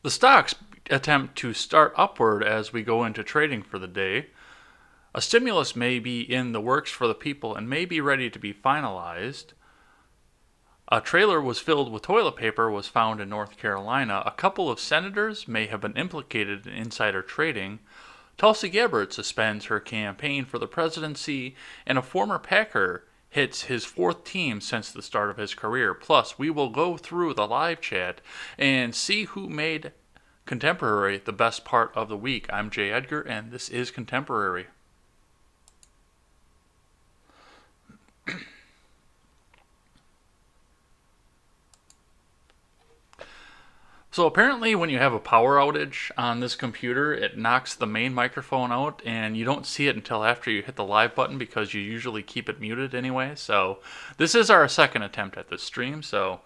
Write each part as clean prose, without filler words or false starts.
The stocks attempt to start upward as we go into trading for the day. A stimulus may be in the works for the people and may be ready to be finalized. A trailer was filled with toilet paper was found in North Carolina. A couple of senators may have been implicated in insider trading. Tulsi Gabbard suspends her campaign for the presidency, and a former Packer hits his fourth team since the start of his career. Plus, we will go through the live chat and see who made Contemporary the best part of the week. I'm Jay Edgar, and this is Contemporary. So apparently when you have a power outage on this computer, it knocks the main microphone out, and you don't see it until after you hit the live button because you usually keep it muted anyway. So this is our second attempt at this stream, so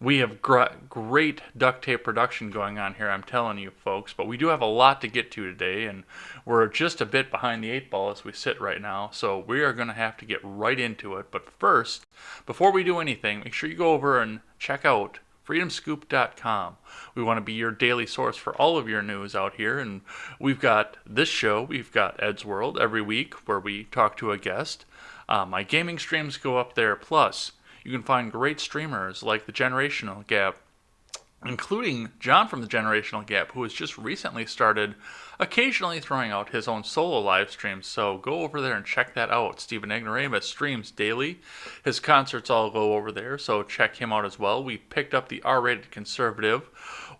we have great duct tape production going on here, I'm telling you folks, but we do have a lot to get to today, and we're just a bit behind the 8 ball as we sit right now, so we are going to have to get right into it. But first, before we do anything, make sure you go over and check out freedomscoop.com. We want to be your daily source for all of your news out here, and we've got this show, we've got Ed's World every week where we talk to a guest. My gaming streams go up there, plus you can find great streamers like the Generational Gap, including John from the Generational Gap, who has just recently started occasionally throwing out his own solo live streams. So go over there and check that out. Stephen Ignoramus streams daily. His concerts all go over there, so check him out as well. We picked up the R-rated conservative.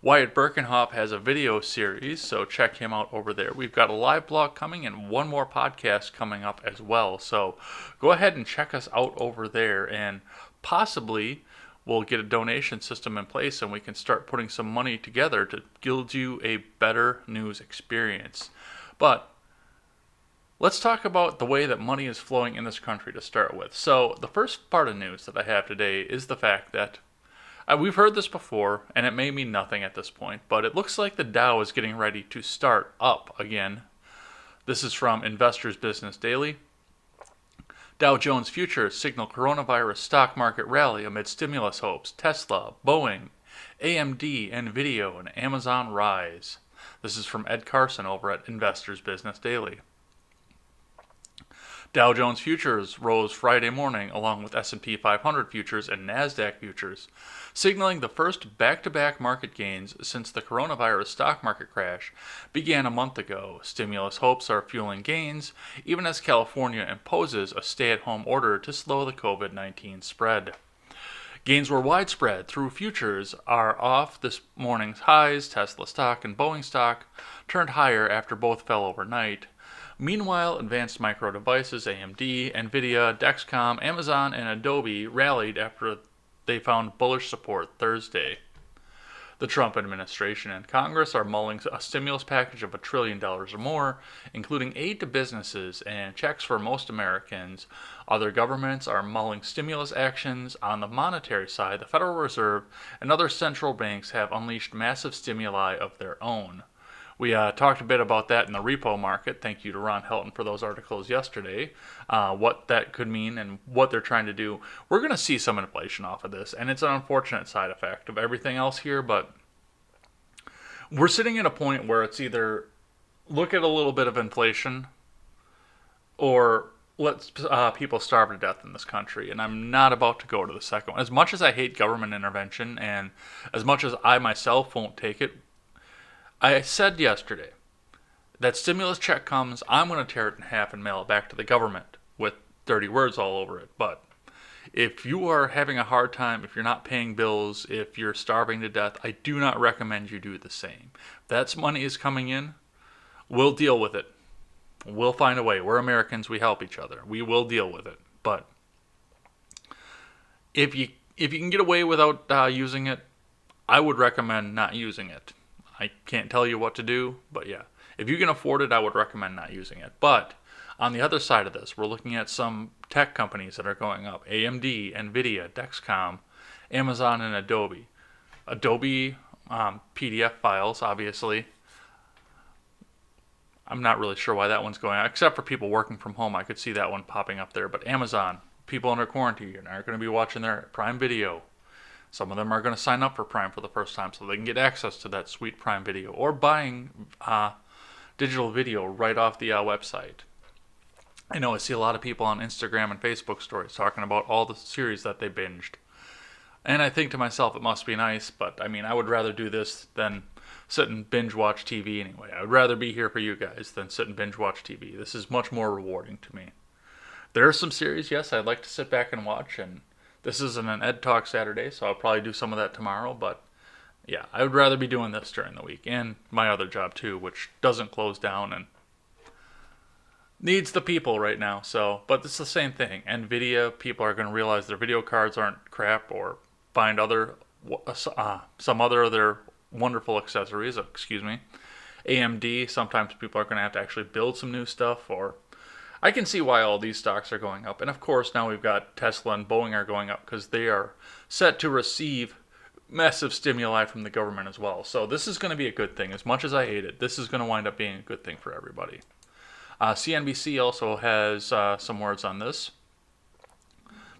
Wyatt Birkenhoff has a video series, so check him out over there. We've got a live blog coming and one more podcast coming up as well. So go ahead and check us out over there, and possibly we'll get a donation system in place and we can start putting some money together to give you a better news experience. But let's talk about the way that money is flowing in this country to start with. So the first part of news that I have today is the fact that we've heard this before, and it may mean nothing at this point, but it looks like the Dow is getting ready to start up again. This is from Investors Business Daily. Dow Jones futures signal coronavirus stock market rally amid stimulus hopes. Tesla, Boeing, AMD, Nvidia, and Amazon rise. This is from Ed Carson over at Investors Business Daily. Dow Jones futures rose Friday morning along with S&P 500 futures and NASDAQ futures, signaling the first back-to-back market gains since the coronavirus stock market crash began a month ago. Stimulus hopes are fueling gains, even as California imposes a stay-at-home order to slow the COVID-19 spread. Gains were widespread through futures are off this morning's highs. Tesla stock and Boeing stock turned higher after both fell overnight. Meanwhile, Advanced Micro Devices, AMD, Nvidia, Dexcom, Amazon, and Adobe rallied after they found bullish support Thursday. The Trump administration and Congress are mulling a stimulus package of $1 trillion or more, including aid to businesses and checks for most Americans. Other governments are mulling stimulus actions. On the monetary side, the Federal Reserve and other central banks have unleashed massive stimuli of their own. We talked a bit about that in the repo market. Thank you to Ron Helton for those articles yesterday, what that could mean and what they're trying to do. We're going to see some inflation off of this, and it's an unfortunate side effect of everything else here, but we're sitting at a point where it's either look at a little bit of inflation or let people starve to death in this country, and I'm not about to go to the second one. As much as I hate government intervention and as much as I myself won't take it, I said yesterday that stimulus check comes, I'm going to tear it in half and mail it back to the government with dirty words all over it. But if you are having a hard time, if you're not paying bills, if you're starving to death, I do not recommend you do the same. If that money is coming in, we'll deal with it. We'll find a way. We're Americans. We help each other. We will deal with it. But if you can get away without using it, I would recommend not using it. I can't tell you what to do, but yeah. If you can afford it, I would recommend not using it. But on the other side of this, we're looking at some tech companies that are going up. AMD, Nvidia, Dexcom, Amazon, and Adobe. Adobe PDF files, obviously. I'm not really sure why that one's going on, except for people working from home. I could see that one popping up there. But Amazon, people under quarantine aren't going to be watching their Prime Video. Some of them are going to sign up for Prime for the first time so they can get access to that sweet Prime Video, or buying digital video right off the website. I know I see a lot of people on Instagram and Facebook stories talking about all the series that they binged. And I think to myself, it must be nice, but I mean, I would rather do this than sit and binge watch TV anyway. I would rather be here for you guys than sit and binge watch TV. This is much more rewarding to me. There are some series, yes, I'd like to sit back and watch, and this isn't an Ed Talk Saturday, so I'll probably do some of that tomorrow, but yeah, I would rather be doing this during the week, and my other job too, which doesn't close down and needs the people right now. So, but it's the same thing. NVIDIA, people are going to realize their video cards aren't crap, or find some other of their wonderful accessories. AMD, sometimes people are going to have to actually build some new stuff, or I can see why all these stocks are going up. And of course, now we've got Tesla and Boeing are going up because they are set to receive massive stimuli from the government as well. So this is going to be a good thing. As much as I hate it, this is going to wind up being a good thing for everybody. CNBC also has some words on this.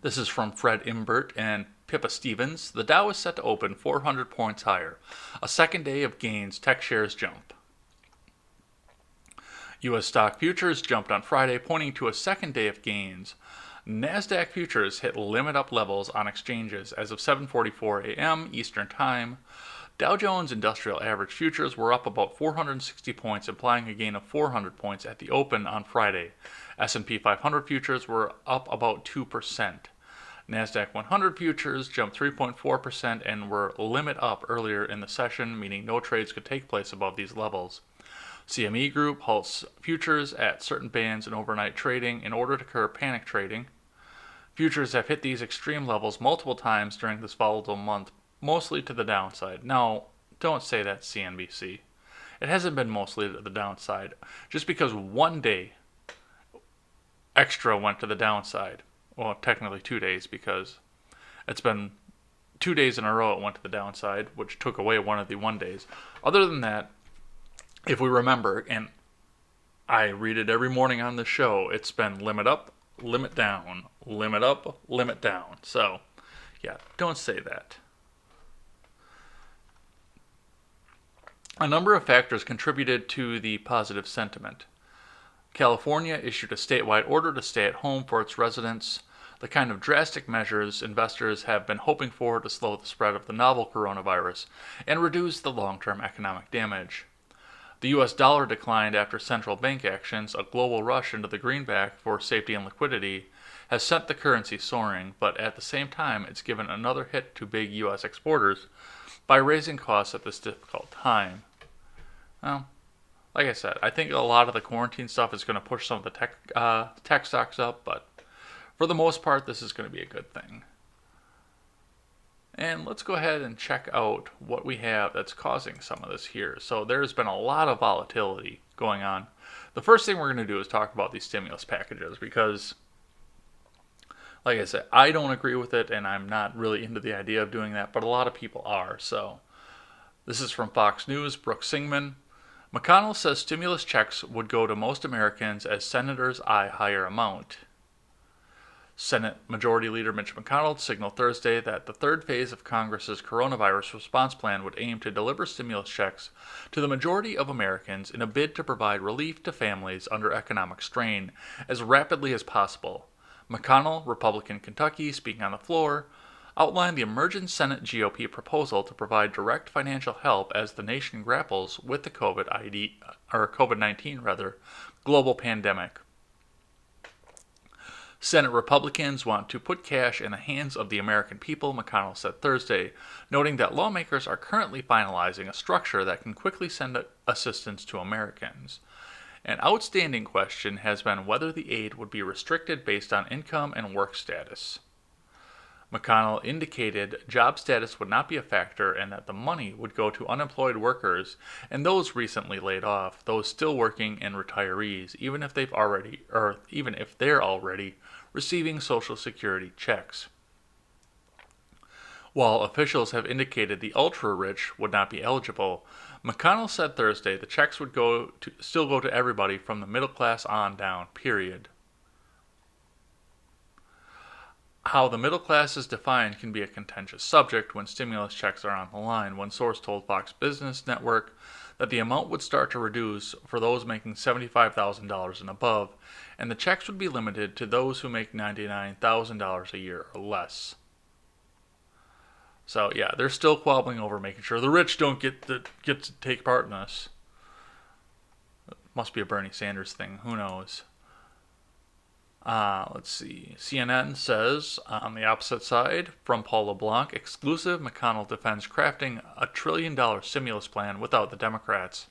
This is from Fred Imbert and Pippa Stevens. The Dow is set to open 400 points higher. A second day of gains, tech shares jump. U.S. stock futures jumped on Friday, pointing to a second day of gains. NASDAQ futures hit limit-up levels on exchanges as of 7:44 a.m. Eastern Time. Dow Jones Industrial Average futures were up about 460 points, implying a gain of 400 points at the open on Friday. S&P 500 futures were up about 2%. NASDAQ 100 futures jumped 3.4% and were limit up earlier in the session, meaning no trades could take place above these levels. CME Group halts futures at certain bands in overnight trading in order to curb panic trading. Futures have hit these extreme levels multiple times during this volatile month, mostly to the downside. Now, don't say that's CNBC. It hasn't been mostly to the downside. Just because one day extra went to the downside. Well, technically 2 days, because it's been 2 days in a row it went to the downside, which took away one of the 1 days. Other than that, if we remember, and I read it every morning on the show, it's been limit up, limit down, limit up, limit down. So, yeah, don't say that. A number of factors contributed to the positive sentiment. California issued a statewide order to stay at home for its residents, the kind of drastic measures investors have been hoping for to slow the spread of the novel coronavirus and reduce the long-term economic damage. The U.S. dollar declined after central bank actions. A global rush into the greenback for safety and liquidity has sent the currency soaring, but at the same time it's given another hit to big U.S. exporters by raising costs at this difficult time. Well, like I said, I think a lot of the quarantine stuff is going to push some of the tech stocks up, but for the most part, this is going to be a good thing. And let's go ahead and check out what we have that's causing some of this here. So there's been a lot of volatility going on. The first thing we're going to do is talk about these stimulus packages because, like I said, I don't agree with it, and I'm not really into the idea of doing that, but a lot of people are. So this is from Fox News, Brooke Singman. McConnell says stimulus checks would go to most Americans as senators eye higher amount. Senate Majority Leader Mitch McConnell signaled Thursday that the third phase of Congress's coronavirus response plan would aim to deliver stimulus checks to the majority of Americans in a bid to provide relief to families under economic strain as rapidly as possible. McConnell, Republican Kentucky, speaking on the floor, outlined the emergent Senate GOP proposal to provide direct financial help as the nation grapples with the COVID-19 global pandemic. Senate Republicans want to put cash in the hands of the American people, McConnell said Thursday, noting that lawmakers are currently finalizing a structure that can quickly send assistance to Americans. An outstanding question has been whether the aid would be restricted based on income and work status. McConnell indicated job status would not be a factor and that the money would go to unemployed workers and those recently laid off, those still working, and retirees, even if they're already receiving Social Security checks. While officials have indicated the ultra-rich would not be eligible, McConnell said Thursday the checks would still go to everybody from the middle class on down, period. How the middle class is defined can be a contentious subject when stimulus checks are on the line. One source told Fox Business Network that the amount would start to reduce for those making $75,000 and above, and the checks would be limited to those who make $99,000 a year or less. So yeah, they're still squabbling over making sure the rich don't get to take part in this. Must be a Bernie Sanders thing. Who knows? Let's see. CNN says on the opposite side, from Paul LeBlanc, exclusive, McConnell defends crafting a $1 trillion stimulus plan without the Democrats.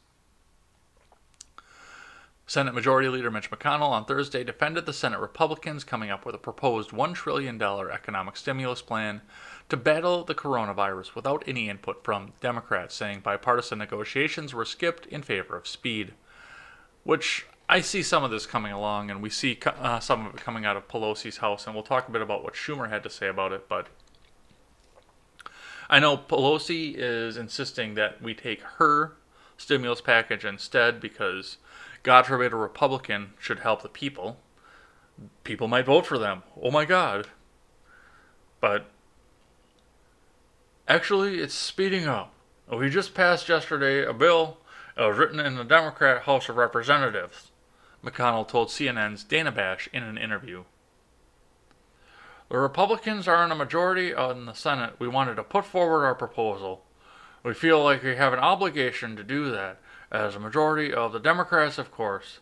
Senate Majority Leader Mitch McConnell on Thursday defended the Senate Republicans coming up with a proposed $1 trillion economic stimulus plan to battle the coronavirus without any input from Democrats, saying bipartisan negotiations were skipped in favor of speed. Which I see some of this coming along, and we see some of it coming out of Pelosi's house, and we'll talk a bit about what Schumer had to say about it, but I know Pelosi is insisting that we take her stimulus package instead because, God forbid, a Republican should help the people. People might vote for them. Oh my God. But actually, it's speeding up. We just passed yesterday a bill written in the Democrat House of Representatives, McConnell told CNN's Dana Bash in an interview. The Republicans are in a majority in the Senate. We wanted to put forward our proposal. We feel like we have an obligation to do that, as a majority of the Democrats, of course,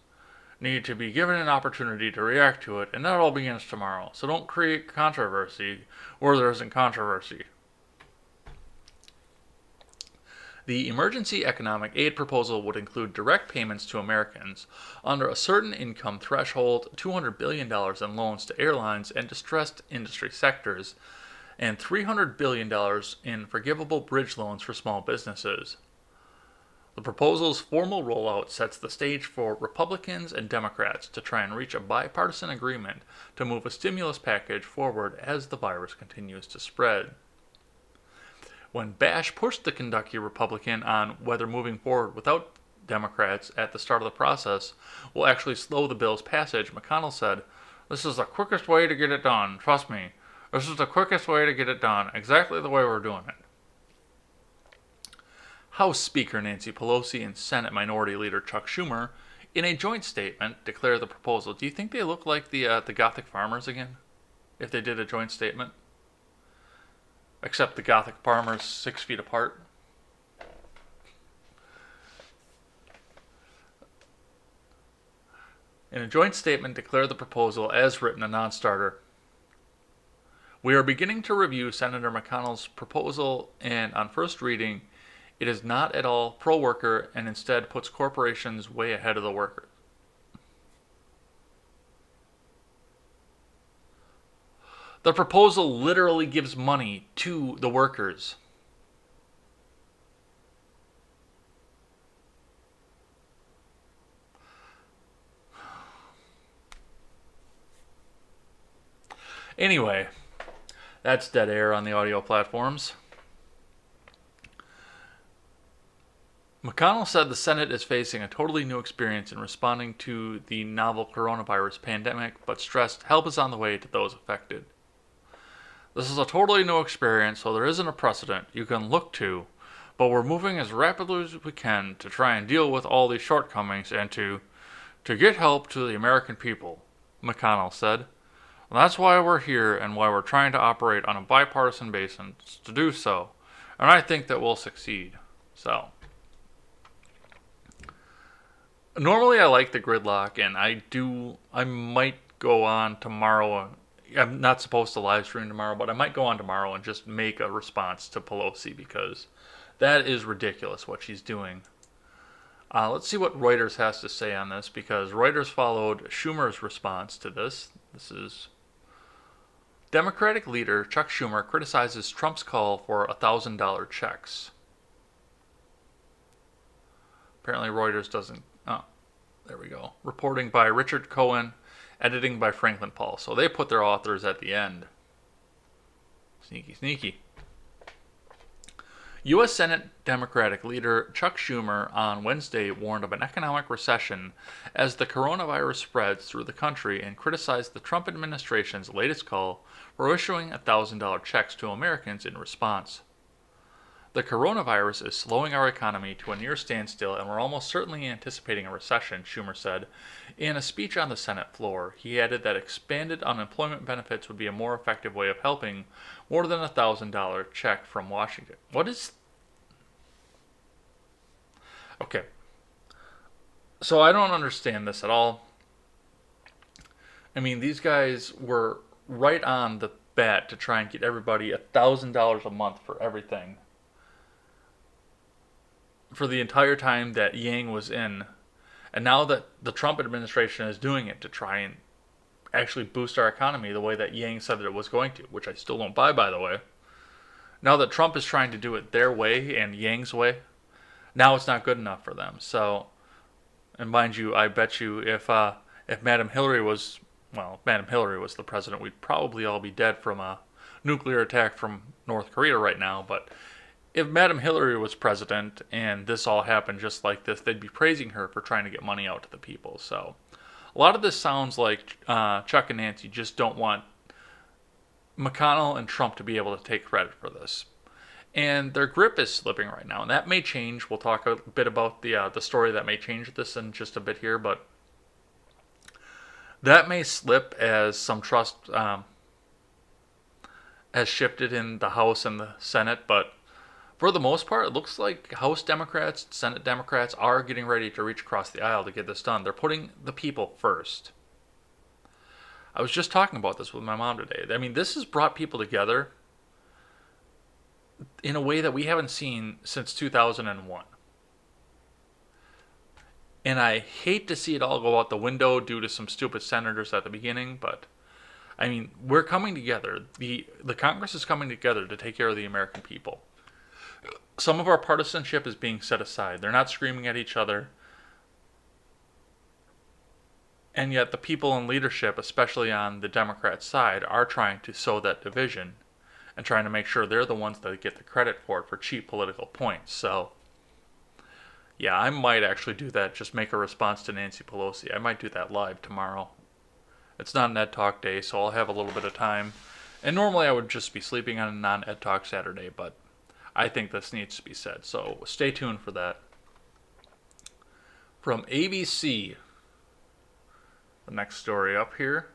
need to be given an opportunity to react to it, and that all begins tomorrow. So don't create controversy where there isn't controversy. The emergency economic aid proposal would include direct payments to Americans under a certain income threshold, $200 billion in loans to airlines and distressed industry sectors, and $300 billion in forgivable bridge loans for small businesses. The proposal's formal rollout sets the stage for Republicans and Democrats to try and reach a bipartisan agreement to move a stimulus package forward as the virus continues to spread. When Bash pushed the Kentucky Republican on whether moving forward without Democrats at the start of the process will actually slow the bill's passage, McConnell said, "This is the quickest way to get it done. Trust me. This is the quickest way to get it done. Exactly the way we're doing it." House Speaker Nancy Pelosi and Senate Minority Leader Chuck Schumer, in a joint statement, declared the proposal. Do you think they look like the Gothic farmers again? If they did a joint statement? Except the Gothic farmers 6 feet apart. In a joint statement, declared the proposal as written a non-starter. We are beginning to review Senator McConnell's proposal, and on first reading, it is not at all pro-worker and instead puts corporations way ahead of the worker. The proposal literally gives money to the workers. Anyway, that's dead air on the audio platforms. McConnell said the Senate is facing a totally new experience in responding to the novel coronavirus pandemic, but stressed help is on the way to those affected. This is a totally new experience, so there isn't a precedent you can look to, but we're moving as rapidly as we can to try and deal with all these shortcomings and to get help to the American people, McConnell said. And that's why we're here and why we're trying to operate on a bipartisan basis to do so, and I think that we'll succeed. So, normally I like the gridlock, and I might go on tomorrow. I'm not supposed to live stream tomorrow, but I might go on tomorrow and just make a response to Pelosi because that is ridiculous what she's doing. Let's see what Reuters has to say on this, because Reuters followed Schumer's response to this. This is Democratic leader Chuck Schumer criticizes Trump's call for $1,000 checks. Apparently Reuters doesn't... Oh, there we go. Reporting by Richard Cohen. Editing by Franklin Paul. So they put their authors at the end. Sneaky, sneaky. U.S. Senate Democratic leader Chuck Schumer on Wednesday warned of an economic recession as the coronavirus spreads through the country and criticized the Trump administration's latest call for issuing $1,000 checks to Americans in response. The coronavirus is slowing our economy to a near standstill, and we're almost certainly anticipating a recession, Schumer said. In a speech on the Senate floor, he added that expanded unemployment benefits would be a more effective way of helping more than $1,000 check from Washington. What is... Okay. So I don't understand this at all. I mean, these guys were right on the bat to try and get everybody $1,000 a month for everything, for the entire time that Yang was in. And now that the Trump administration is doing it to try and actually boost our economy the way that Yang said that it was going to, which I still don't buy, by the way. Now that Trump is trying to do it their way and Yang's way, now it's not good enough for them. So, and mind you, I bet you if Madam Hillary was the president, we'd probably all be dead from a nuclear attack from North Korea right now. But if Madam Hillary was president and this all happened just like this, they'd be praising her for trying to get money out to the people. So a lot of this sounds like Chuck and Nancy just don't want McConnell and Trump to be able to take credit for this. And their grip is slipping right now, and that may change. We'll talk a bit about the story that may change this in just a bit here, but that may slip as some trust has shifted in the House and the Senate. But for the most part, it looks like House Democrats, Senate Democrats are getting ready to reach across the aisle to get this done. They're putting the people first. I was just talking about this with my mom today. I mean, this has brought people together in a way that we haven't seen since 2001. And I hate to see it all go out the window due to some stupid senators at the beginning, but I mean, we're coming together. The Congress is coming together to take care of the American people. Some of our partisanship is being set aside. They're not screaming at each other. And yet the people in leadership, especially on the Democrat side, are trying to sow that division and trying to make sure they're the ones that get the credit for it for cheap political points. So, yeah, I might actually do that, just make a response to Nancy Pelosi. I might do that live tomorrow. It's not an Ed Talk day, so I'll have a little bit of time. And normally I would just be sleeping on a non-Ed Talk Saturday, but I think this needs to be said. So stay tuned for that. From ABC, the next story up here.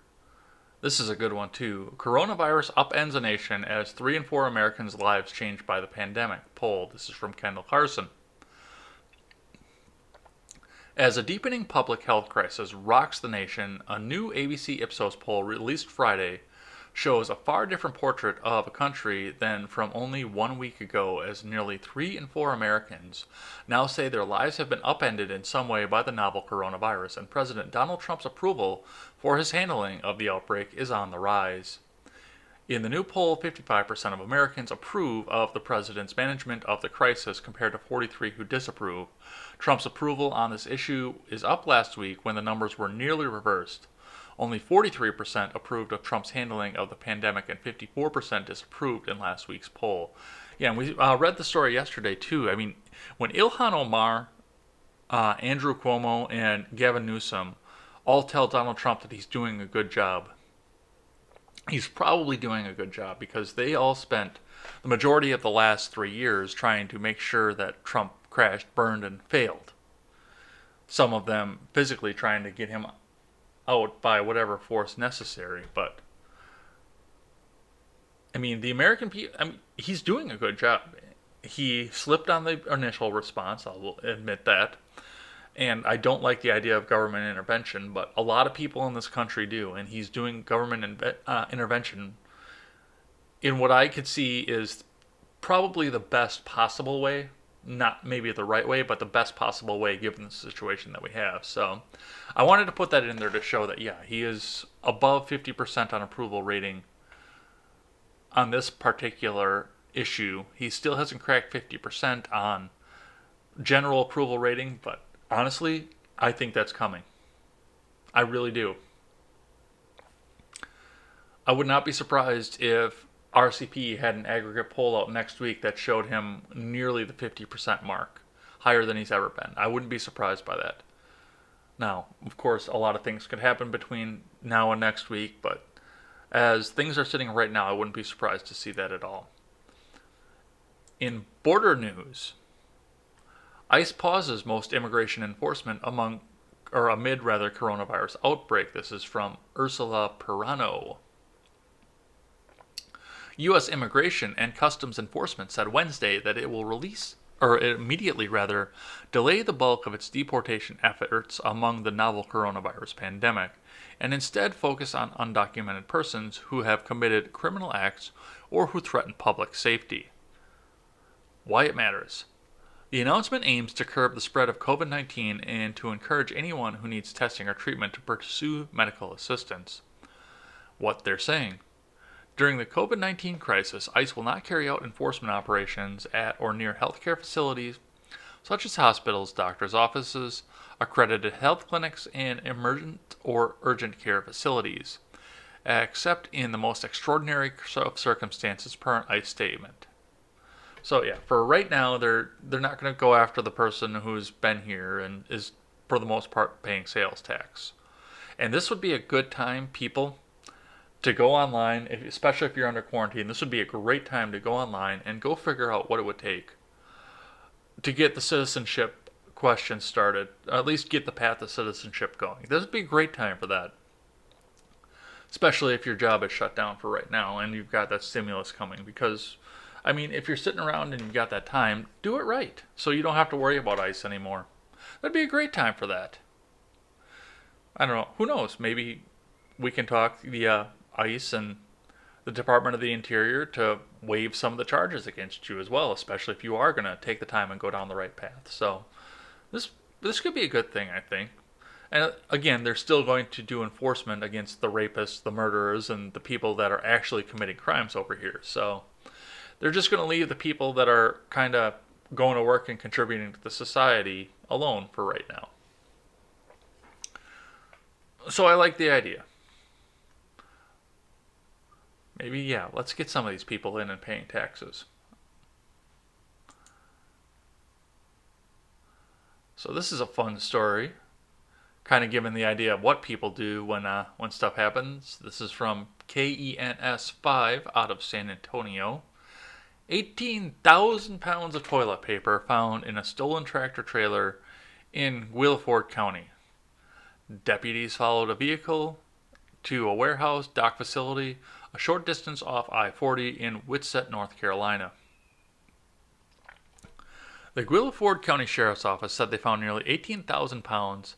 This is a good one too. Coronavirus upends a nation as 3 in 4 Americans' lives changed by the pandemic. Poll. This is from Kendall Carson. As a deepening public health crisis rocks the nation, a new ABC Ipsos poll released Friday shows a far different portrait of a country than from only 1 week ago, as nearly 3 in 4 Americans now say their lives have been upended in some way by the novel coronavirus, and President Donald Trump's approval for his handling of the outbreak is on the rise. In the new poll, 55% of Americans approve of the president's management of the crisis compared to 43% who disapprove. Trump's approval on this issue is up last week when the numbers were nearly reversed. Only 43% approved of Trump's handling of the pandemic and 54% disapproved in last week's poll. Yeah, and we read the story yesterday too. I mean, when Ilhan Omar, Andrew Cuomo, and Gavin Newsom all tell Donald Trump that he's doing a good job, he's probably doing a good job because they all spent the majority of the last 3 years trying to make sure that Trump crashed, burned, and failed. Some of them physically trying to get him out by whatever force necessary. But I mean, the American people, I mean, he's doing a good job. He slipped on the initial response, I'll admit that. And I don't like the idea of government intervention, but a lot of people in this country do, and he's doing government intervention in what I could see is probably the best possible way. Not maybe the right way, but the best possible way given the situation that we have. So I wanted to put that in there to show that, yeah, he is above 50% on approval rating on this particular issue. He still hasn't cracked 50% on general approval rating, but honestly, I think that's coming. I really do. I would not be surprised if RCP had an aggregate poll out next week that showed him nearly the 50% mark, higher than he's ever been. I wouldn't be surprised by that. Now, of course, a lot of things could happen between now and next week, but as things are sitting right now, I wouldn't be surprised to see that at all. In border news, ICE pauses most immigration enforcement amid coronavirus outbreak. This is from Ursula Perano. U.S. Immigration and Customs Enforcement said Wednesday that it will immediately delay the bulk of its deportation efforts among the novel coronavirus pandemic, and instead focus on undocumented persons who have committed criminal acts or who threaten public safety. Why it matters. The announcement aims to curb the spread of COVID-19 and to encourage anyone who needs testing or treatment to pursue medical assistance. What they're saying. During the COVID-19 crisis, ICE will not carry out enforcement operations at or near healthcare facilities such as hospitals, doctors' offices, accredited health clinics, and emergent or urgent care facilities, except in the most extraordinary of circumstances, per an ICE statement. So yeah, for right now, they're not going to go after the person who's been here and is, for the most part, paying sales tax. And this would be a good time, people, to go online, especially if you're under quarantine. This would be a great time to go online and go figure out what it would take to get the citizenship question started, or at least get the path to citizenship going. This would be a great time for that, especially if your job is shut down for right now and you've got that stimulus coming. Because, I mean, if you're sitting around and you've got that time, do it right so you don't have to worry about ICE anymore. That'd be a great time for that. I don't know. Who knows? Maybe we can talk the ICE and the Department of the Interior to waive some of the charges against you as well, especially if you are going to take the time and go down the right path. So this could be a good thing, I think. And again, they're still going to do enforcement against the rapists, the murderers, and the people that are actually committing crimes over here. So they're just going to leave the people that are kind of going to work and contributing to the society alone for right now. So I like the idea. Maybe, yeah, let's get some of these people in and paying taxes. So this is a fun story, kind of giving the idea of what people do when stuff happens. This is from KENS 5 out of San Antonio. 18,000 pounds of toilet paper found in a stolen tractor trailer in Guilford County. Deputies followed a vehicle to a warehouse dock facility a short distance off I-40 in Whitsett, North Carolina. The Guilford County Sheriff's Office said they found nearly 18,000 pounds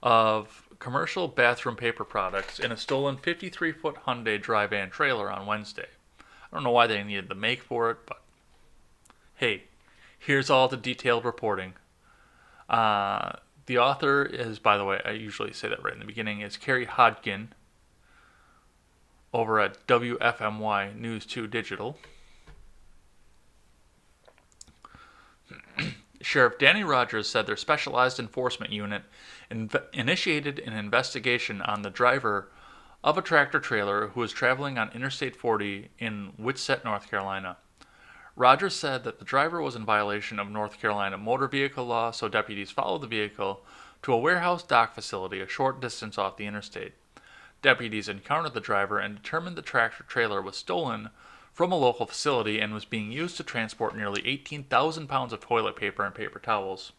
of commercial bathroom paper products in a stolen 53-foot Hyundai dry van trailer on Wednesday. I don't know why they needed the make for it, but hey, here's all the detailed reporting. The author is, by the way, I usually say that right in the beginning, is Carrie Hodgkin over at WFMY News 2 Digital. Sheriff Danny Rogers said their specialized enforcement unit initiated an investigation on the driver of a tractor trailer who was traveling on Interstate 40 in Whitsett, North Carolina. Rogers said that the driver was in violation of North Carolina motor vehicle law, so deputies followed the vehicle to a warehouse dock facility a short distance off the interstate. Deputies encountered the driver and determined the tractor trailer was stolen from a local facility and was being used to transport nearly 18,000 pounds of toilet paper and paper towels.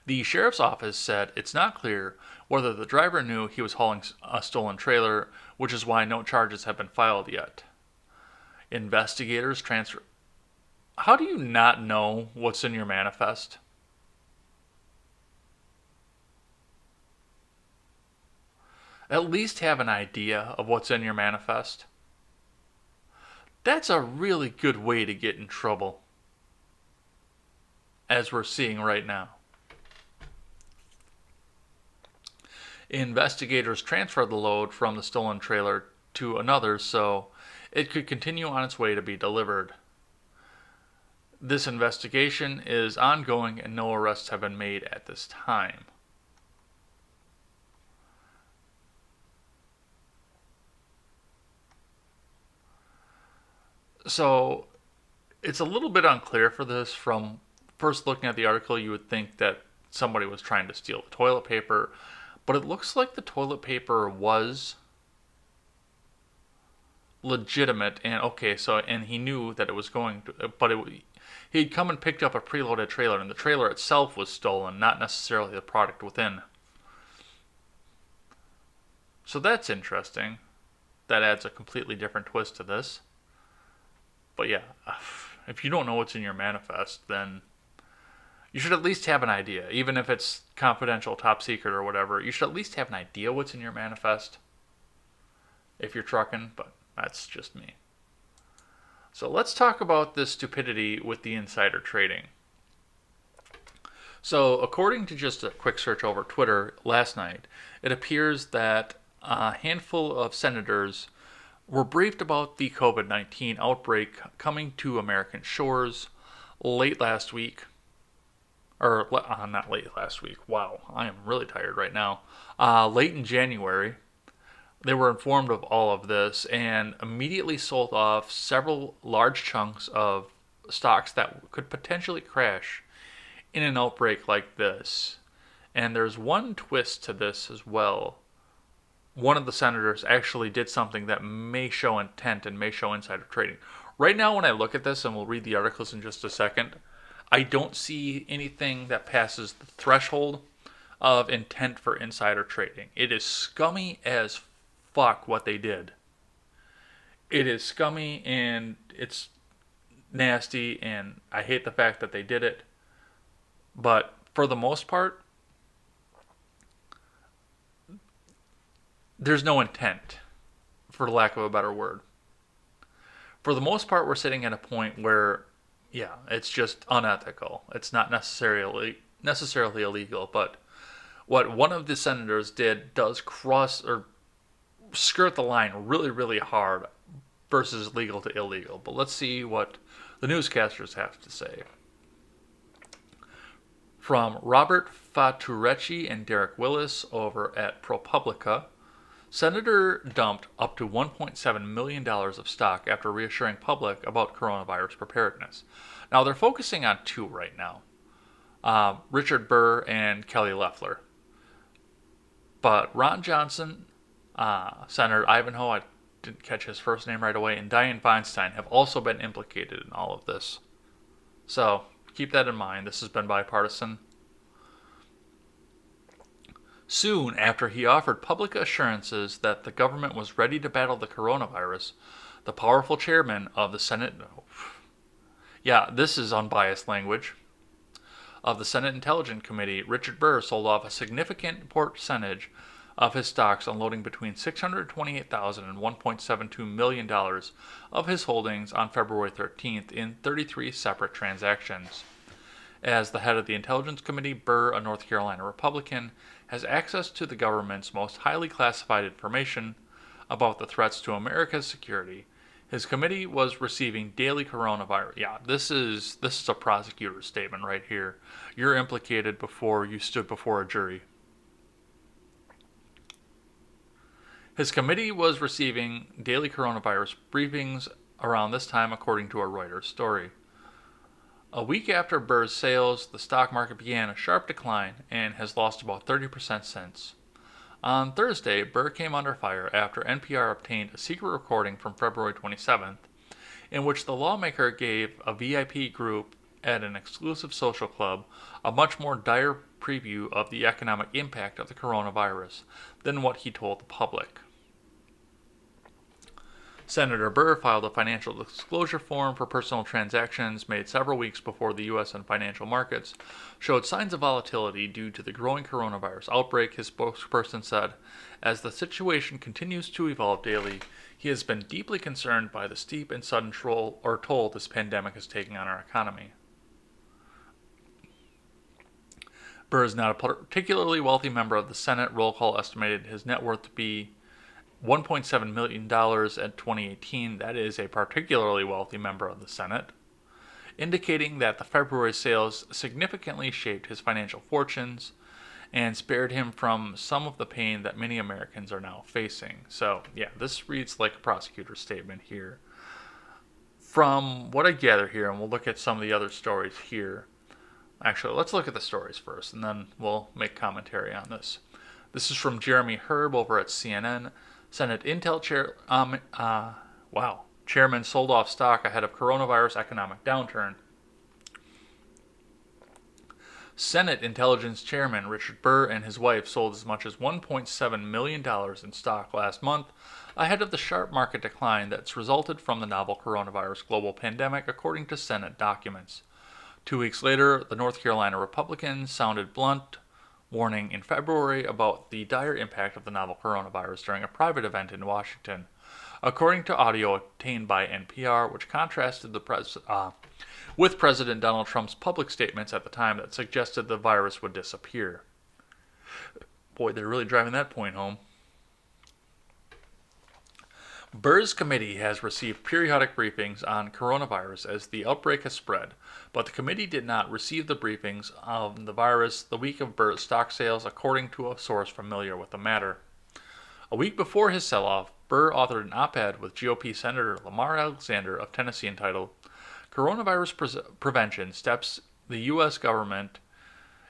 The sheriff's office said it's not clear whether the driver knew he was hauling a stolen trailer, which is why no charges have been filed yet. Investigators transfer... How do you not know what's in your manifest? At least have an idea of what's in your manifest. That's a really good way to get in trouble, as we're seeing right now. Investigators transferred the load from the stolen trailer to another so it could continue on its way to be delivered. This investigation is ongoing and no arrests have been made at this time. So it's a little bit unclear for this. From first looking at the article, you would think that somebody was trying to steal the toilet paper, but it looks like the toilet paper was legitimate. And okay, so and he knew that it was going to, but he'd come and picked up a preloaded trailer, and the trailer itself was stolen, not necessarily the product within. So that's interesting. That adds a completely different twist to this. But yeah, if you don't know what's in your manifest, then you should at least have an idea. Even if it's confidential, top secret, or whatever, you should at least have an idea what's in your manifest if you're trucking, but that's just me. So let's talk about this stupidity with the insider trading. So according to just a quick search over Twitter last night, it appears that a handful of senators were briefed about the COVID-19 outbreak coming to American shores late last week. Or, not late last week. Wow, I am really tired right now. Late in January, they were informed of all of this and immediately sold off several large chunks of stocks that could potentially crash in an outbreak like this. And there's one twist to this as well. One of the senators actually did something that may show intent and may show insider trading. Right now, when I look at this, and we'll read the articles in just a second, I don't see anything that passes the threshold of intent for insider trading. It is scummy as fuck what they did. It is scummy and it's nasty, and I hate the fact that they did it. But for the most part, there's no intent, for lack of a better word. For the most part, we're sitting at a point where, yeah, it's just unethical. It's not necessarily illegal, but what one of the senators did does cross or skirt the line really, really hard versus legal to illegal. But let's see what the newscasters have to say. From Robert Faturecci and Derek Willis over at ProPublica, Senator dumped up to $1.7 million of stock after reassuring public about coronavirus preparedness. Now, they're focusing on two right now, Richard Burr and Kelly Leffler. But Ron Johnson, Senator Ivanhoe, I didn't catch his first name right away, and Dianne Feinstein have also been implicated in all of this. So keep that in mind. This has been bipartisan. Soon after he offered public assurances that the government was ready to battle the coronavirus, the powerful chairman of the Senate, this is unbiased language, of the Senate Intelligence Committee, Richard Burr, sold off a significant percentage of his stocks, unloading between $628,000 and $1.72 million of his holdings on February 13th in 33 separate transactions. As the head of the Intelligence Committee, Burr, a North Carolina Republican, has access to the government's most highly classified information about the threats to America's security. His committee was receiving daily coronavirus. Yeah, this is a prosecutor's statement right here. You're implicated before you stood before a jury. His committee was receiving daily coronavirus briefings around this time, according to a Reuters story. A week after Burr's sales, the stock market began a sharp decline and has lost about 30% since. On Thursday, Burr came under fire after NPR obtained a secret recording from February 27th, in which the lawmaker gave a VIP group at an exclusive social club a much more dire preview of the economic impact of the coronavirus than what he told the public. Senator Burr filed a financial disclosure form for personal transactions made several weeks before the U.S. and financial markets showed signs of volatility due to the growing coronavirus outbreak, his spokesperson said. As the situation continues to evolve daily, he has been deeply concerned by the steep and sudden toll this pandemic is taking on our economy. Burr is not a particularly wealthy member of the Senate. Roll call estimated his net worth to be $1.7 million at 2018. That is a particularly wealthy member of the Senate, indicating that the February sales significantly shaped his financial fortunes and spared him from some of the pain that many Americans are now facing. So, yeah, this reads like a prosecutor's statement here. From what I gather here, and we'll look at some of the other stories here. Actually, let's look at the stories first, and then we'll make commentary on this. This is from Jeremy Herb over at CNN. Senate Intel chairman sold off stock ahead of coronavirus economic downturn. Senate Intelligence Chairman Richard Burr and his wife sold as much as $1.7 million in stock last month, ahead of the sharp market decline that's resulted from the novel coronavirus global pandemic, according to Senate documents. 2 weeks later, the North Carolina Republicans sounded blunt warning in February about the dire impact of the novel coronavirus during a private event in Washington. According to audio obtained by NPR, which contrasted with President Donald Trump's public statements at the time that suggested the virus would disappear. Boy, they're really driving that point home. Burr's committee has received periodic briefings on coronavirus as the outbreak has spread, but the committee did not receive the briefings on the virus the week of Burr's stock sales, according to a source familiar with the matter. A week before his sell-off, Burr authored an op-ed with GOP Senator Lamar Alexander of Tennessee entitled, "Coronavirus Prevention Steps the U.S. Government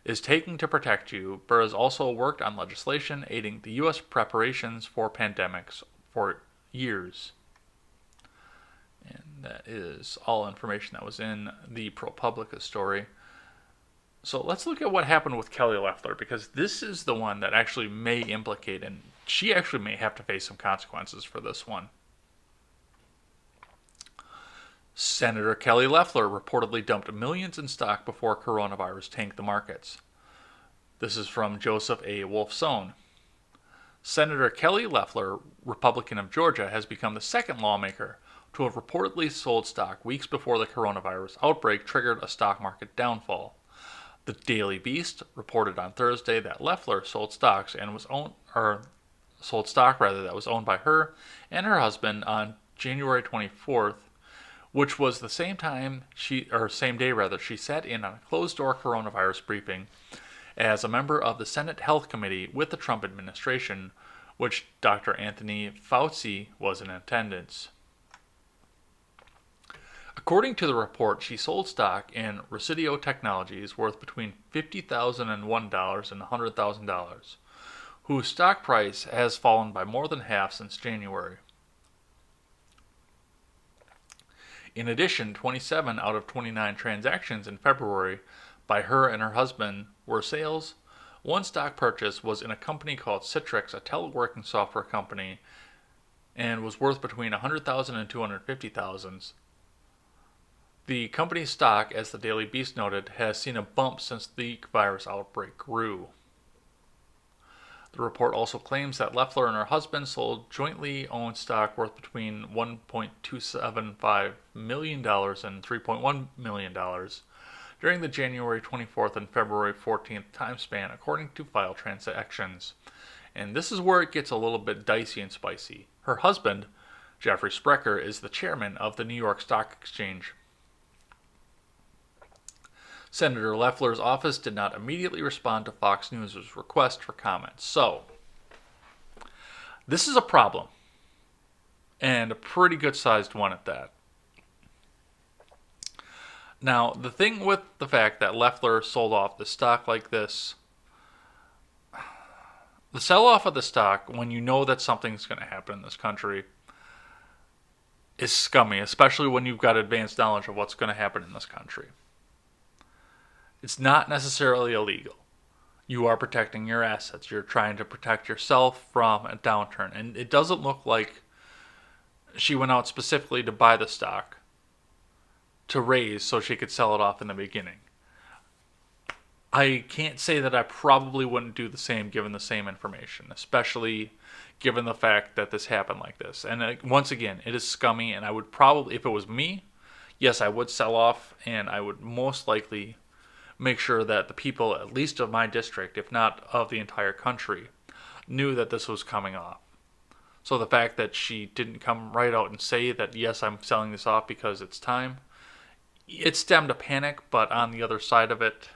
is Taking to Protect You." Burr has also worked on legislation aiding the U.S. preparations for pandemics for years. And that is all information that was in the ProPublica story. So let's look at what happened with Kelly Leffler, because this is the one that actually may implicate, and she actually may have to face some consequences for this one. Senator Kelly Leffler reportedly dumped millions in stock before coronavirus tanked the markets. This is from Joseph A. Wolfson. Senator Kelly Leffler, Republican of Georgia, has become the second lawmaker to have reportedly sold stock weeks before the coronavirus outbreak triggered a stock market downfall. The Daily Beast reported on Thursday that Leffler sold stock that was owned by her and her husband on January 24th, which was the same day she sat in on a closed-door coronavirus briefing as a member of the Senate Health Committee with the Trump administration, which Dr. Anthony Fauci was in attendance. According to the report, she sold stock in Residio Technologies worth between $50,001 and $100,000, whose stock price has fallen by more than half since January. In addition, 27 out of 29 transactions in February by her and her husband were sales. One stock purchase was in a company called Citrix, a teleworking software company, and was worth between $100,000 and $250,000. The company's stock, as the Daily Beast noted, has seen a bump since the virus outbreak grew. The report also claims that Leffler and her husband sold jointly owned stock worth between $1.275 million and $3.1 million during the January 24th and February 14th time span, according to file transactions. And this is where it gets a little bit dicey and spicy. Her husband, Jeffrey Sprecher, is the chairman of the New York Stock Exchange. Senator Leffler's office did not immediately respond to Fox News' request for comment. So, this is a problem, and a pretty good-sized one at that. Now, the thing with the fact that Leffler sold off the stock like this, the sell-off of the stock when you know that something's going to happen in this country is scummy, especially when you've got advanced knowledge of what's going to happen in this country. It's not necessarily illegal. You are protecting your assets. You're trying to protect yourself from a downturn. And it doesn't look like she went out specifically to buy the stock to raise so she could sell it off in the beginning. I can't say that I probably wouldn't do the same given the same information, especially given the fact that this happened like this. And once again, it is scummy, and I would probably, if it was me, yes, I would sell off, and I would most likely make sure that the people, at least of my district, if not of the entire country, knew that this was coming off. So the fact that she didn't come right out and say that, yes, I'm selling this off because it's time, it stemmed a panic, but on the other side of it,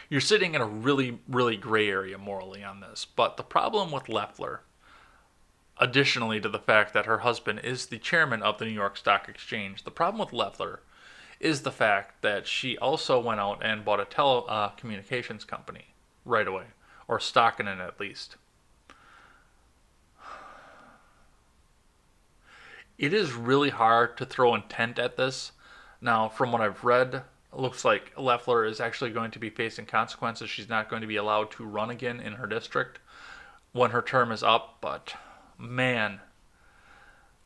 you're sitting in a really, really gray area morally on this. But the problem with Leffler, additionally to the fact that her husband is the chairman of the New York Stock Exchange. The problem with Leffler is the fact that she also went out and bought a telecommunications company right away, or stock in it at least. It is really hard to throw intent at this. Now, from what I've read, it looks like Leffler is actually going to be facing consequences. She's not going to be allowed to run again in her district when her term is up, but man,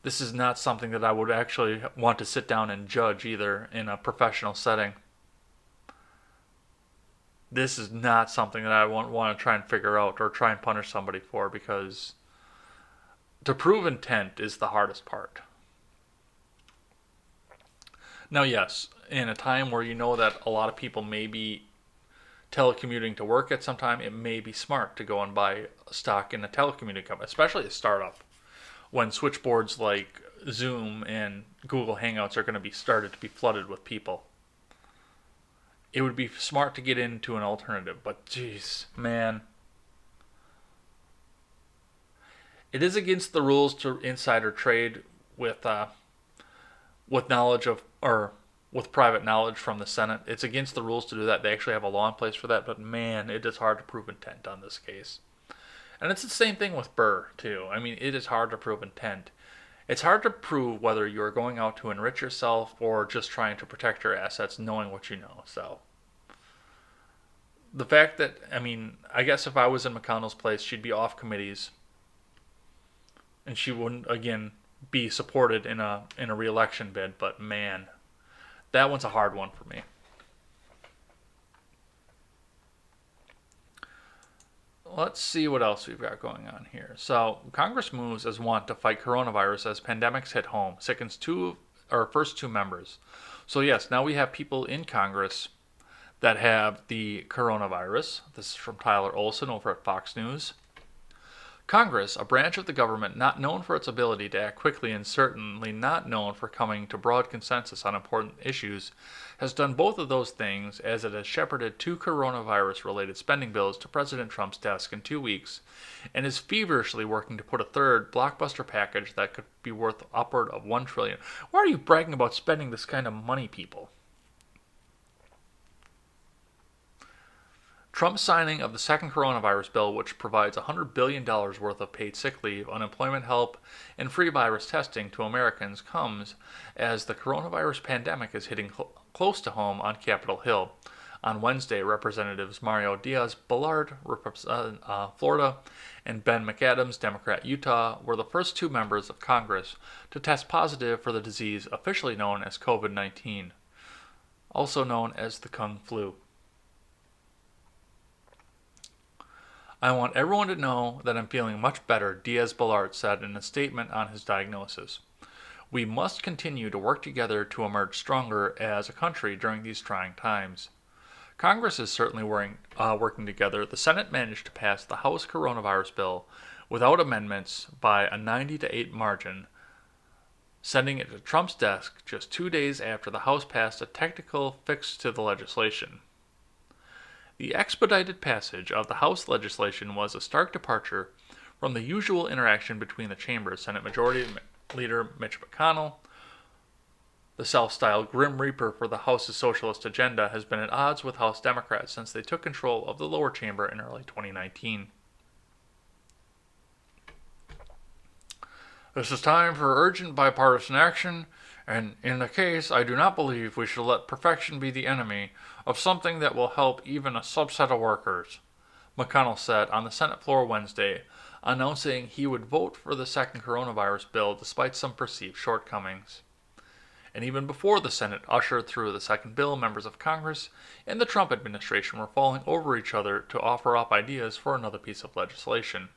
this is not something that I would actually want to sit down and judge either in a professional setting. This is not something that I want to try and figure out or try and punish somebody for, because to prove intent is the hardest part. Now, yes, in a time where you know that a lot of people may be telecommuting to work at some time, it may be smart to go and buy stock in a telecommuting company, especially a startup, when switchboards like Zoom and Google Hangouts are going to be started to be flooded with people. It would be smart to get into an alternative, but geez, man. It is against the rules to insider trade with knowledge of, or with private knowledge from the Senate. It's against the rules to do that. They actually have a law in place for that, but man, it is hard to prove intent on this case. And it's the same thing with Burr, too. I mean, it is hard to prove intent. It's hard to prove whether you're going out to enrich yourself or just trying to protect your assets, knowing what you know. So, the fact that, I mean, I guess if I was in McConnell's place, she'd be off committees, and she wouldn't, again, be supported in a re-election bid. But man, that one's a hard one for me. Let's see what else we've got going on here. So, Congress moves as want to fight coronavirus as pandemics hit home, sickens first two members. So yes, now we have people in Congress that have the coronavirus. This is from Tyler Olson over at Fox News. Congress, a branch of the government not known for its ability to act quickly and certainly not known for coming to broad consensus on important issues, has done both of those things as it has shepherded two coronavirus-related spending bills to President Trump's desk in 2 weeks, and is feverishly working to put a third blockbuster package that could be worth upward of $1 trillion. Why are you bragging about spending this kind of money, people? Trump's signing of the second coronavirus bill, which provides $100 billion worth of paid sick leave, unemployment help, and free virus testing to Americans, comes as the coronavirus pandemic is hitting close to home on Capitol Hill. On Wednesday, Representatives Mario Diaz-Balart, Florida, and Ben McAdams, Democrat, Utah, were the first two members of Congress to test positive for the disease officially known as COVID-19, also known as the Kung flu. I want everyone to know that I'm feeling much better, Diaz-Balart said in a statement on his diagnosis. We must continue to work together to emerge stronger as a country during these trying times. Congress is certainly working together. The Senate managed to pass the House coronavirus bill without amendments by a 90-8 margin, sending it to Trump's desk just 2 days after the House passed a technical fix to the legislation. The expedited passage of the House legislation was a stark departure from the usual interaction between the chambers. Senate Majority Leader Mitch McConnell, the self-styled Grim Reaper for the House's socialist agenda, has been at odds with House Democrats since they took control of the lower chamber in early 2019. This is time for urgent bipartisan action, and in the case, I do not believe we should let perfection be the enemy of something that will help even a subset of workers, McConnell said on the Senate floor Wednesday, announcing he would vote for the second coronavirus bill despite some perceived shortcomings. And even before the Senate ushered through the second bill, members of Congress and the Trump administration were falling over each other to offer up ideas for another piece of legislation.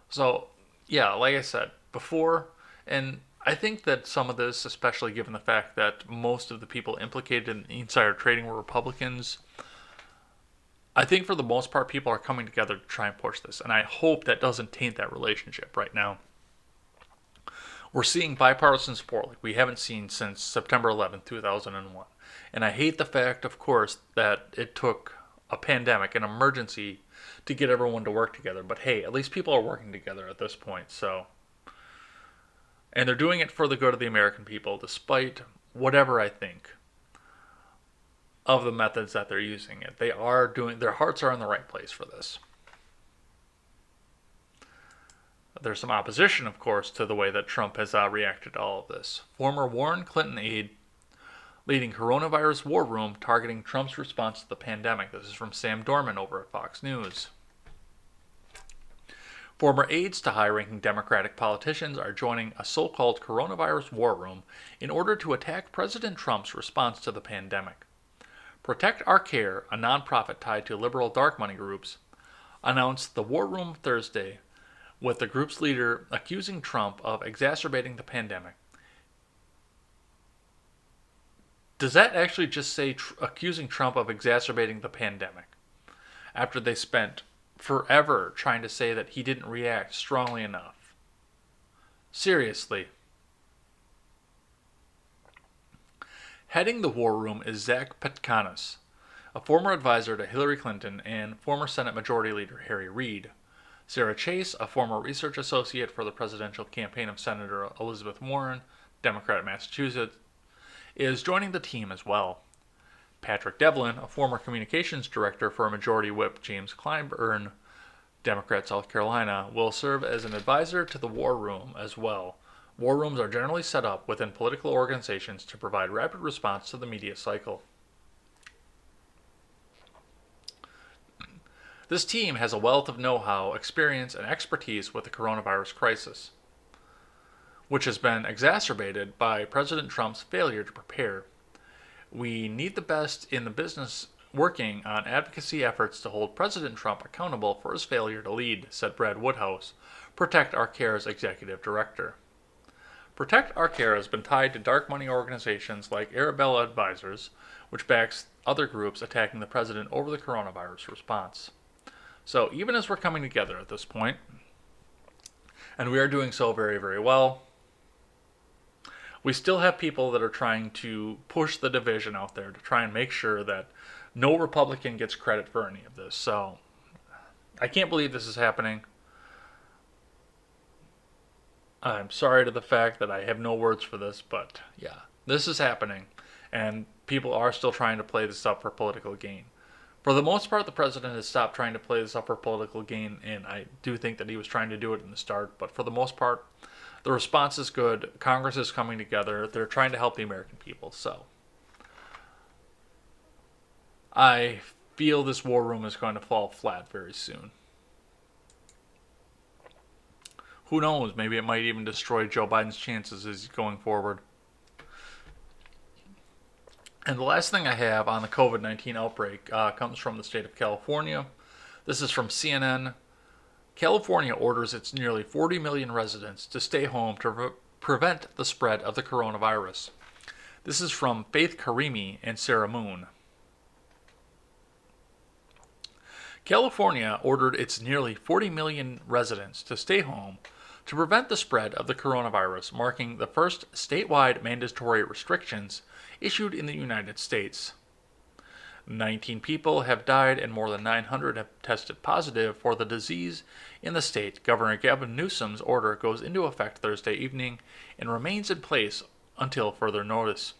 So, yeah, like I said before, and I think that some of this, especially given the fact that most of the people implicated in insider trading were Republicans, I think for the most part people are coming together to try and push this, and I hope that doesn't taint that relationship right now. We're seeing bipartisan support like we haven't seen since September 11, 2001. And I hate the fact, of course, that it took a pandemic, an emergency, to get everyone to work together. But hey, at least people are working together at this point. So, and they're doing it for the good of the American people, despite whatever I think of the methods that they're using it. They are doing, their hearts are in the right place for this. There's some opposition, of course, to the way that Trump has reacted to all of this. Former Warren Clinton aide leading coronavirus war room targeting Trump's response to the pandemic. This is from Sam Dorman over at Fox News. Former aides to high-ranking Democratic politicians are joining a so-called coronavirus war room in order to attack President Trump's response to the pandemic. Protect Our Care, a nonprofit tied to liberal dark money groups, announced the war room Thursday, with the group's leader accusing Trump of exacerbating the pandemic. Does that actually just say accusing Trump of exacerbating the pandemic? After they spent forever trying to say that he didn't react strongly enough. Seriously. Heading the war room is Zach Petkanis, a former advisor to Hillary Clinton and former Senate Majority Leader Harry Reid. Sarah Chase, a former research associate for the presidential campaign of Senator Elizabeth Warren, Democrat of Massachusetts, is joining the team as well. Patrick Devlin, a former communications director for Majority Whip James Clyburn, Democrat South Carolina, will serve as an advisor to the war room as well. War rooms are generally set up within political organizations to provide rapid response to the media cycle. This team has a wealth of know-how, experience, and expertise with the coronavirus crisis, which has been exacerbated by President Trump's failure to prepare. We need the best in the business working on advocacy efforts to hold President Trump accountable for his failure to lead, said Brad Woodhouse, Protect Our Care's executive director. Protect Our Care has been tied to dark money organizations like Arabella Advisors, which backs other groups attacking the president over the coronavirus response. So even as we're coming together at this point, and we are doing so very, very well, we still have people that are trying to push the division out there to try and make sure that no Republican gets credit for any of this. So I can't believe this is happening. I'm sorry to the fact that I have no words for this, but yeah, this is happening. And people are still trying to play this up for political gain. For the most part, the president has stopped trying to play this up for political gain, and I do think that he was trying to do it in the start. But for the most part, the response is good. Congress is coming together. They're trying to help the American people. So I feel this war room is going to fall flat very soon. Who knows? Maybe it might even destroy Joe Biden's chances as he's going forward. And the last thing I have on the COVID-19 outbreak comes from the state of California. This is from CNN. California orders its nearly 40 million residents to stay home to prevent the spread of the coronavirus. This is from Faith Karimi and Sarah Moon. California ordered its nearly 40 million residents to stay home to prevent the spread of the coronavirus, marking the first statewide mandatory restrictions issued in the United States. 19 people have died and more than 900 have tested positive for the disease in the state. Governor Gavin Newsom's order goes into effect Thursday evening and remains in place until further notice.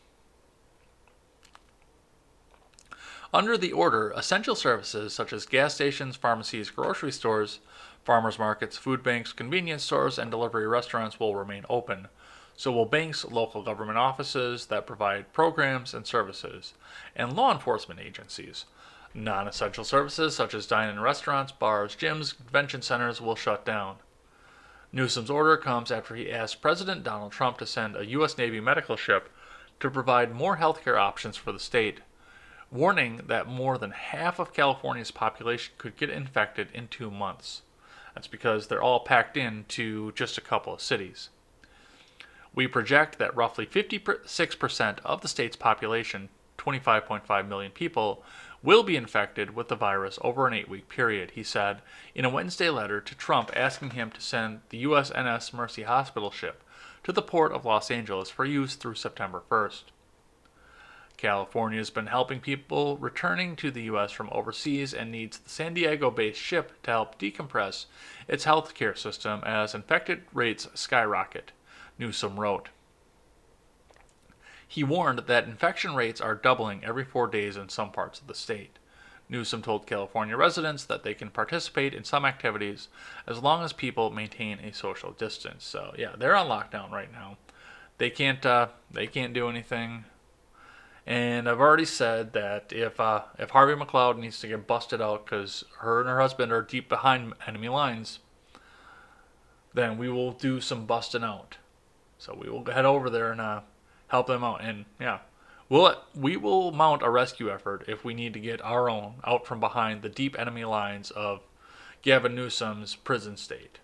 Under the order, essential services such as gas stations, pharmacies, grocery stores, farmers markets, food banks, convenience stores, and delivery restaurants will remain open. So will banks, local government offices that provide programs and services, and law enforcement agencies. Non-essential services such as dine-in restaurants, bars, gyms, convention centers will shut down. Newsom's order comes after he asked President Donald Trump to send a U.S. Navy medical ship to provide more healthcare options for the state, warning that more than half of California's population could get infected in 2 months. That's because they're all packed into just a couple of cities. We project that roughly 56% of the state's population, 25.5 million people, will be infected with the virus over an 8-week period, he said in a Wednesday letter to Trump asking him to send the USNS Mercy Hospital ship to the port of Los Angeles for use through September 1st. California has been helping people returning to the U.S. from overseas and needs the San Diego-based ship to help decompress its healthcare system as infected rates skyrocket, Newsom wrote. He warned that infection rates are doubling every 4 days in some parts of the state. Newsom told California residents that they can participate in some activities as long as people maintain a social distance. So yeah, they're on lockdown right now. They can't do anything. And I've already said that if Harvey McCloud needs to get busted out because her and her husband are deep behind enemy lines, then we will do some busting out. So we will head over there and help them out. And yeah, we will mount a rescue effort if we need to get our own out from behind the deep enemy lines of Gavin Newsom's prison state.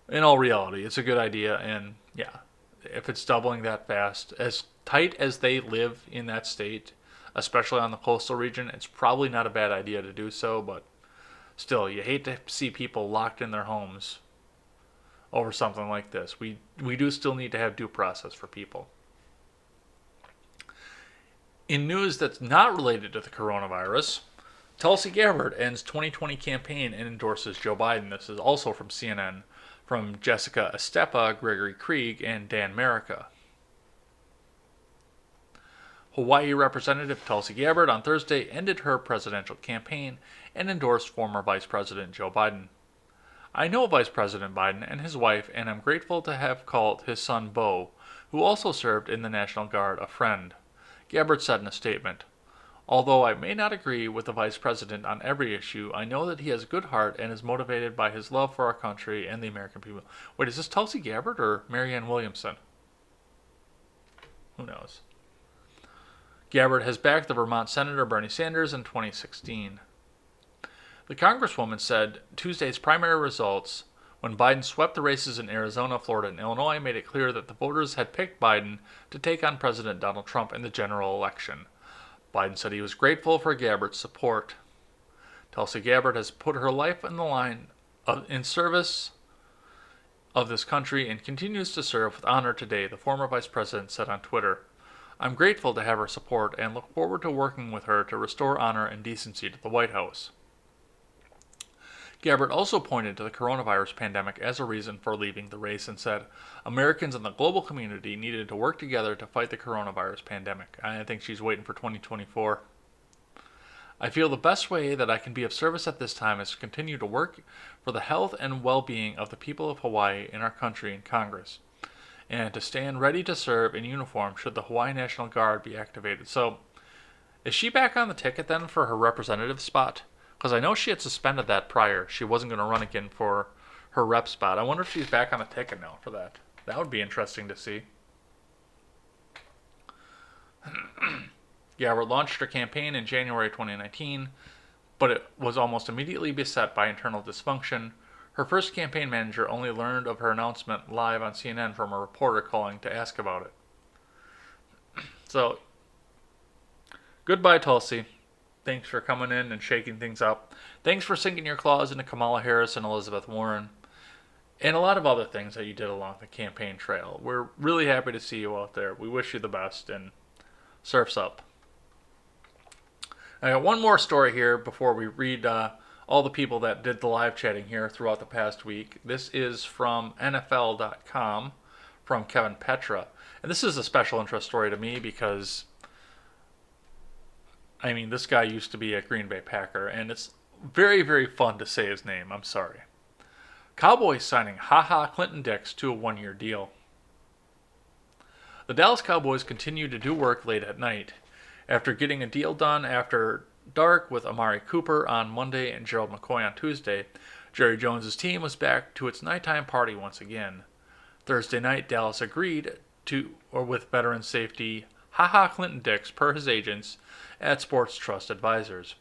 In all reality, it's a good idea, and yeah, if it's doubling that fast, as tight as they live in that state, especially on the coastal region, it's probably not a bad idea to do so, but still, you hate to see people locked in their homes over something like this. We do still need to have due process for people. In news that's not related to the coronavirus, Tulsi Gabbard ends 2020 campaign and endorses Joe Biden. This is also from CNN, from Jessica Estepa, Gregory Krieg, and Dan Merica. Hawaii Representative Tulsi Gabbard on Thursday ended her presidential campaign and endorsed former Vice President Joe Biden. I know Vice President Biden and his wife, and I'm grateful to have called his son Beau, who also served in the National Guard, a friend, Gabbard said in a statement. Although I may not agree with the Vice President on every issue, I know that he has a good heart and is motivated by his love for our country and the American people. Wait, is this Tulsi Gabbard or Marianne Williamson? Who knows? Gabbard has backed the Vermont Senator Bernie Sanders in 2016. The Congresswoman said Tuesday's primary results, when Biden swept the races in Arizona, Florida, and Illinois, made it clear that the voters had picked Biden to take on President Donald Trump in the general election. Biden said he was grateful for Gabbard's support. Tulsi Gabbard has put her life on the line in service of this country and continues to serve with honor today, the former vice president said on Twitter. I'm grateful to have her support and look forward to working with her to restore honor and decency to the White House. Gabbard also pointed to the coronavirus pandemic as a reason for leaving the race and said Americans and the global community needed to work together to fight the coronavirus pandemic. I think she's waiting for 2024. I feel the best way that I can be of service at this time is to continue to work for the health and well-being of the people of Hawaii in our country and Congress, and to stand ready to serve in uniform should the Hawaii National Guard be activated. So, is she back on the ticket then for her representative spot? Because I know she had suspended that prior. She wasn't going to run again for her rep spot. I wonder if she's back on the ticket now for that. That would be interesting to see. Gabbard launched her campaign in January 2019, but it was almost immediately beset by internal dysfunction. Her first campaign manager only learned of her announcement live on CNN from a reporter calling to ask about it. So, goodbye, Tulsi. Thanks for coming in and shaking things up. Thanks for sinking your claws into Kamala Harris and Elizabeth Warren. And a lot of other things that you did along the campaign trail. We're really happy to see you out there. We wish you the best, and surf's up. I got one more story here before we read all the people that did the live chatting here throughout the past week. This is from NFL.com, from Kevin Petra. And this is a special interest story to me because this guy used to be a Green Bay Packer, and it's very, very fun to say his name. I'm sorry. Cowboy signing Clinton Dix to a one-year deal. The Dallas Cowboys continue to do work late at night. After getting a deal done after dark with Amari Cooper on Monday and Gerald McCoy on Tuesday, Jerry Jones' team was back to its nighttime party once again. Thursday night, Dallas agreed with veteran safety Clinton Dix per his agents at Sports Trust Advisors.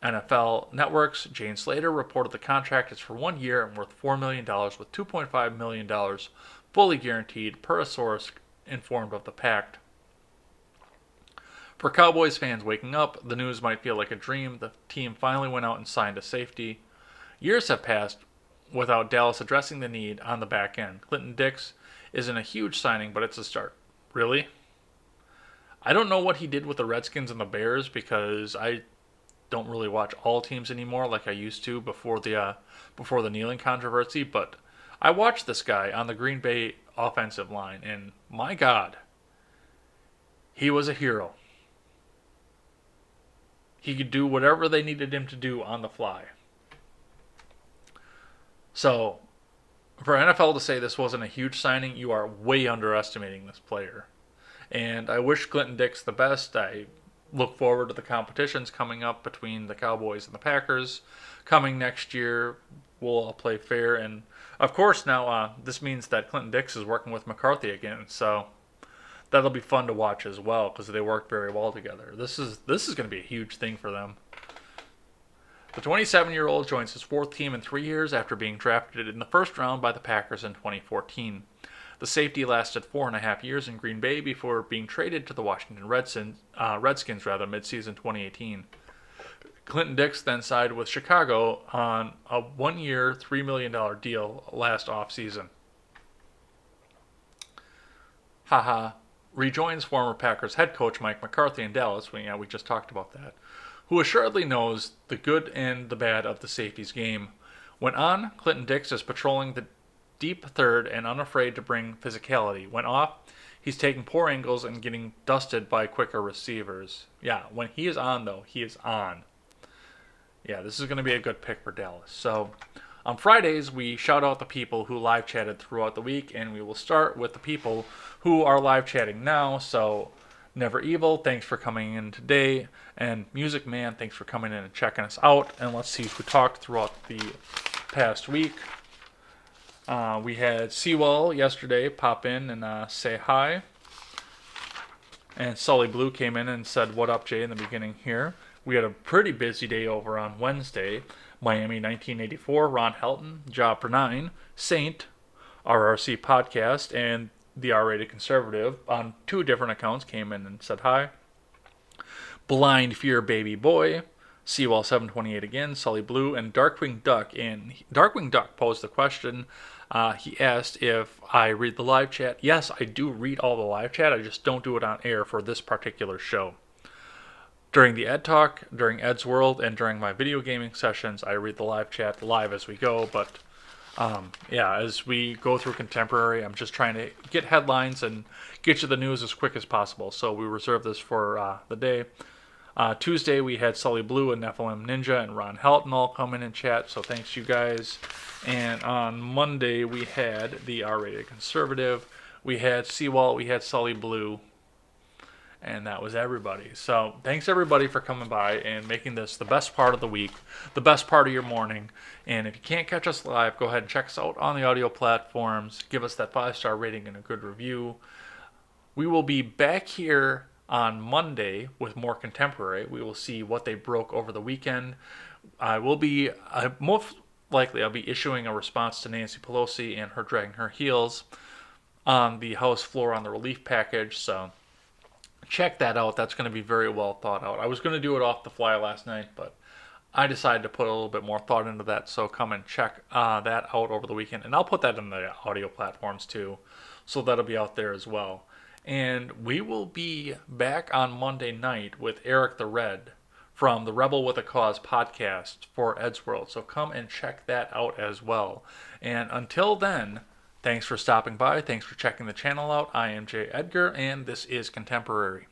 NFL Network's Jane Slater reported the contract is for 1 year and worth $4 million with $2.5 million fully guaranteed per a source informed of the pact. For Cowboys fans waking up, the news might feel like a dream. The team finally went out and signed a safety. Years have passed without Dallas addressing the need on the back end. Clinton Dix isn't a huge signing, but it's a start. Really? I don't know what he did with the Redskins and the Bears because I don't really watch all teams anymore like I used to before the kneeling controversy. But I watched this guy on the Green Bay offensive line, and my God, he was a hero. He could do whatever they needed him to do on the fly. So, for NFL to say this wasn't a huge signing, you are way underestimating this player. And I wish Clinton Dix the best. I look forward to the competitions coming up between the Cowboys and the Packers. Coming next year, we'll all play fair. And, of course, now this means that Clinton Dix is working with McCarthy again. So, that'll be fun to watch as well because they work very well together. This is going to be a huge thing for them. The 27-year-old joins his fourth team in 3 years after being drafted in the first round by the Packers in 2014. The safety lasted 4.5 years in Green Bay before being traded to the Washington Redskins mid-season 2018. Clinton Dix then signed with Chicago on a 1-year, $3 million deal last offseason. Haha. Rejoins former Packers head coach Mike McCarthy in Dallas. We just talked about that. Who assuredly knows the good and the bad of the safety's game. When on, Clinton Dix is patrolling the deep third and unafraid to bring physicality. When off, he's taking poor angles and getting dusted by quicker receivers. Yeah, when he is on, though, he is on. Yeah, this is going to be a good pick for Dallas. So, on Fridays, we shout out the people who live chatted throughout the week, and we will start with the people who are live chatting now. So, Never Evil, thanks for coming in today. And Music Man, thanks for coming in and checking us out. And let's see who talked throughout the past week. We had Seawall yesterday pop in and say hi. And Sully Blue came in and said, "What up, Jay?" in the beginning here. We had a pretty busy day over on Wednesday. Miami 1984, Ron Helton, Job for 9, Saint, RRC Podcast, and the R-Rated Conservative on 2 different accounts came in and said hi. Blind Fear Baby Boy, Seawall 728 again, Sully Blue, and Darkwing Duck. And Darkwing Duck posed the question. He asked if I read the live chat. Yes, I do read all the live chat. I just don't do it on air for this particular show. During the Ed Talk, during Ed's World, and during my video gaming sessions, I read the live chat live as we go. But as we go through contemporary, I'm just trying to get headlines and get you the news as quick as possible. So we reserve this for the day. Tuesday, we had Sully Blue and Nephilim Ninja and Ron Helton all come in and chat. So thanks, you guys. And on Monday, we had the R-Rated Conservative. We had Seawall. We had Sully Blue. And that was everybody. So thanks everybody for coming by and making this the best part of the week, the best part of your morning. And if you can't catch us live, go ahead and check us out on the audio platforms. Give us that 5-star rating and a good review. We will be back here on Monday with more contemporary. We will see what they broke over the weekend. Most likely I'll be issuing a response to Nancy Pelosi and her dragging her heels on the House floor on the relief package. So check that out. That's going to be very well thought out. I was going to do it off the fly last night, but I decided to put a little bit more thought into that. So come and check that out over the weekend. And I'll put that in the audio platforms too. So that'll be out there as well. And we will be back on Monday night with Eric the Red from the Rebel with a Cause podcast for Ed's World. So come and check that out as well. And until then, thanks for stopping by. Thanks for checking the channel out. I am Jay Edgar, and this is Contemporary.